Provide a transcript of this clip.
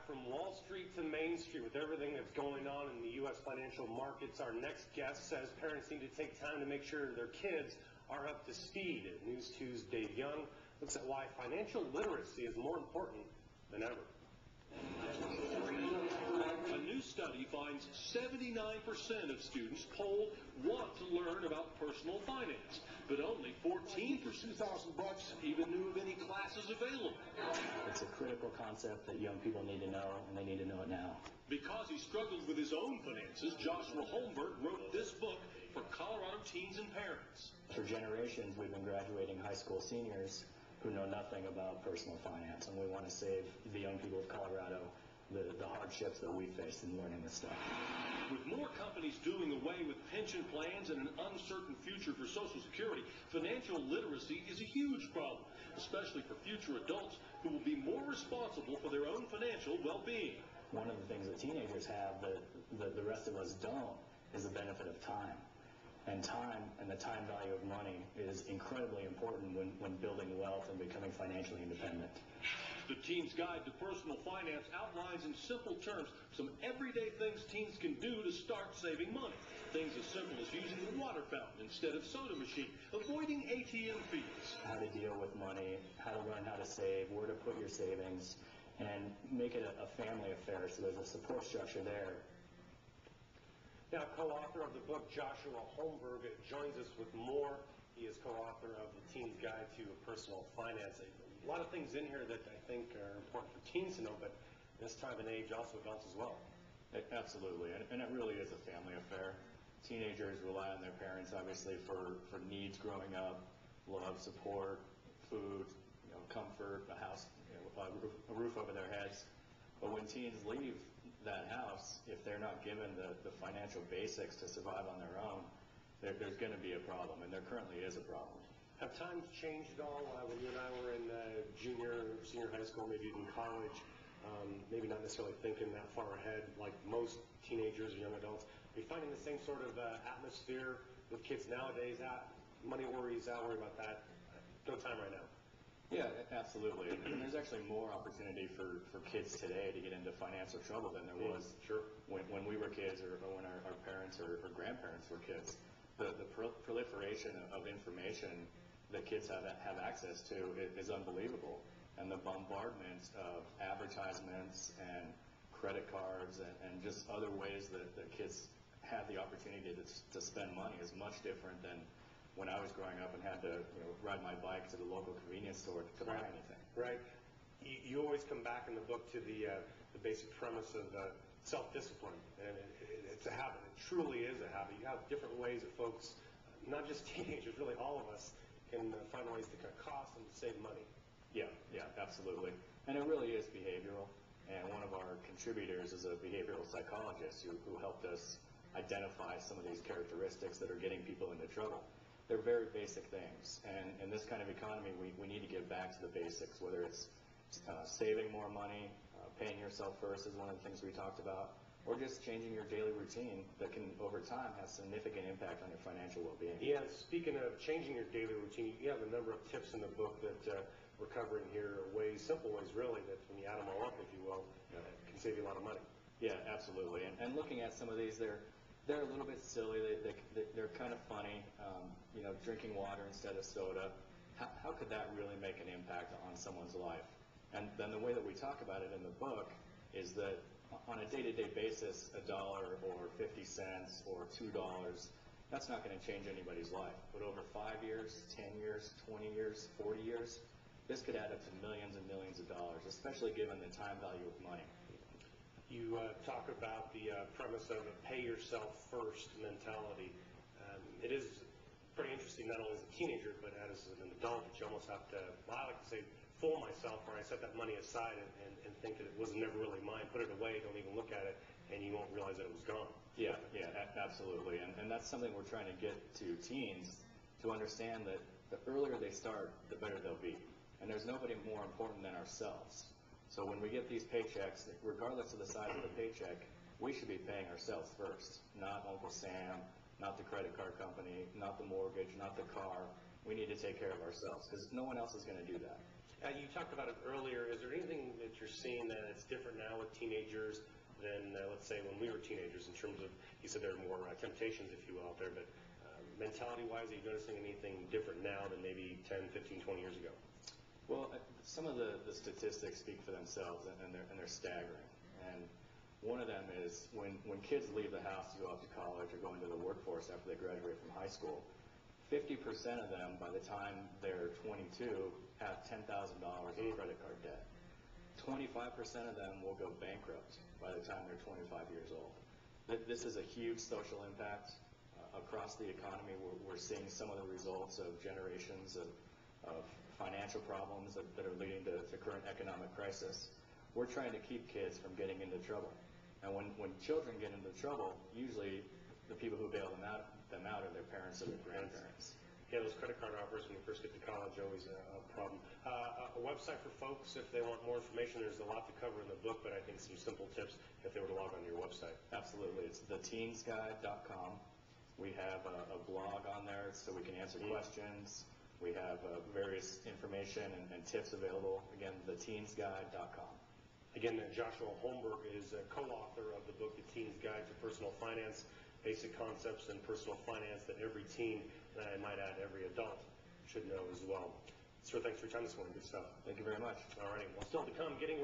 back from Wall Street to Main Street with everything that's going on in the U.S. financial markets. Our next guest says parents need to take time to make sure their kids are up to speed. News 2's Dave Young looks at why financial literacy is more important than ever. A new study finds 79% of students polled want to learn about personal finance, but only 14% even knew of any classes available. It's a critical concept that young people need to know, and they need to know it now. Because he struggled with his own finances, Joshua Holmberg wrote this book for Colorado teens and parents. For generations, we've been graduating high school seniors who know nothing about personal finance, and we want to save the young people of Colorado the hardships that we faced in learning this stuff. With more companies doing away with pension plans and an uncertain future for Social Security, financial literacy is a huge problem, especially for future adults who will be more responsible for their own financial well-being. One of the things that teenagers have that the rest of us don't is the benefit of time. And time and the time value of money is incredibly important when building wealth and becoming financially independent. The Teen's Guide to Personal Finance outlines in simple terms some everyday things teens can do to start saving money. Things as simple as using the water fountain instead of soda machine, avoiding ATM fees. How to deal with money, how to learn how to save, where to put your savings, and make it a family affair so there's a support structure there. Now, co-author of the book, Joshua Holmberg, joins us with more. He is co-author of The Teen's Guide to Personal Finance. A lot of things in here that I think are important for teens to know, but this time and age also adults as well. Absolutely, and it really is a family affair. Teenagers rely on their parents, obviously, for needs growing up, love, support, food, comfort, a house, a roof over their heads. But when teens leave that house, if they're not given the financial basics to survive on their own, there's going to be a problem, and there currently is a problem. Have times changed at all when you and I were in junior or senior high school, maybe even college, maybe not necessarily thinking that far ahead like most teenagers or young adults? Are you finding the same sort of atmosphere with kids nowadays? Money worries, I worry about that. No time right now. Yeah, absolutely. And there's actually more opportunity for kids today to get into financial trouble than there was when we were kids or when our parents or grandparents were kids. The proliferation of information that kids have access to is unbelievable. And the bombardment of advertisements and credit cards and just other ways that kids have the opportunity to spend money is much different than when I was growing up and had to ride my bike to the local convenience store to buy anything. Right. You always come back in the book to the basic premise of self-discipline, and it's a habit. It truly is a habit. You have different ways that folks, not just teenagers, really all of us, can find ways to cut costs and to save money. Yeah, absolutely. And it really is behavioral. And one of our contributors is a behavioral psychologist who helped us identify some of these characteristics that are getting people into trouble. They're very basic things. And in this kind of economy, we need to get back to the basics, whether it's saving more money, paying yourself first is one of the things we talked about, or just changing your daily routine that can, over time, have significant impact on your financial well-being. Yeah, speaking of changing your daily routine, you have a number of tips in the book that we're covering here, simple ways really, that when you add them all up, if you will, can save you a lot of money. Yeah, absolutely. And looking at some of these, they're a little bit silly. They're kind of funny. Drinking water instead of soda. How could that really make an impact on someone's life? And then the way that we talk about it in the book is that on a day-to-day basis, $1 or 50 cents or $2, that's not going to change anybody's life. But over 5 years, 10 years, 20 years, 40 years, this could add up to millions and millions of dollars, especially given the time value of money. You talk about the premise of a pay yourself first mentality. It is pretty interesting, not only as a teenager, but as an adult, that you almost have to, I like to say, fool myself, where I set that money aside and think that it was never really mine, put it away, don't even look at it, and you won't realize that it was gone. Yeah, absolutely. And that's something we're trying to get to teens to understand, that the earlier they start, the better they'll be. And there's nobody more important than ourselves. So when we get these paychecks, regardless of the size of the paycheck, we should be paying ourselves first, not Uncle Sam, not the credit card company, not the mortgage, not the car. We need to take care of ourselves because no one else is going to do that. You talked about it earlier. Is there anything that you're seeing that it's different now with teenagers than, let's say, when we were teenagers in terms of, you said there are more temptations, if you will, out there, but mentality-wise, are you noticing anything different now than maybe 10, 15, 20 years ago? Well, some of the statistics speak for themselves, and they're staggering. And one of them is when kids leave the house to go off to college or go into the workforce after they graduate from high school, 50% of them, by the time they're 22, have $10,000 in credit card debt. 25% of them will go bankrupt by the time they're 25 years old. This is a huge social impact across the economy. We're seeing some of the results of generations of financial problems that are leading to current economic crisis. We're trying to keep kids from getting into trouble. And when children get into trouble, usually the people who bail them out are their parents or their grandparents. Yeah, those credit card offers when you first get to college are always a problem. A website for folks if they want more information. There's a lot to cover in the book, but I think some simple tips if they were to log on to your website. Absolutely. It's theteensguide.com. We have a blog on there so we can answer questions. We have various information and tips available. Again, theteensguide.com. Again, Joshua Holmberg is a co-author of the book, The Teen's Guide to Personal Finance, Basic Concepts in Personal Finance that every teen, and I might add every adult, should know as well. Sir, thanks for your time this morning. Good stuff. Thank you very much. All right. Well, still to come, getting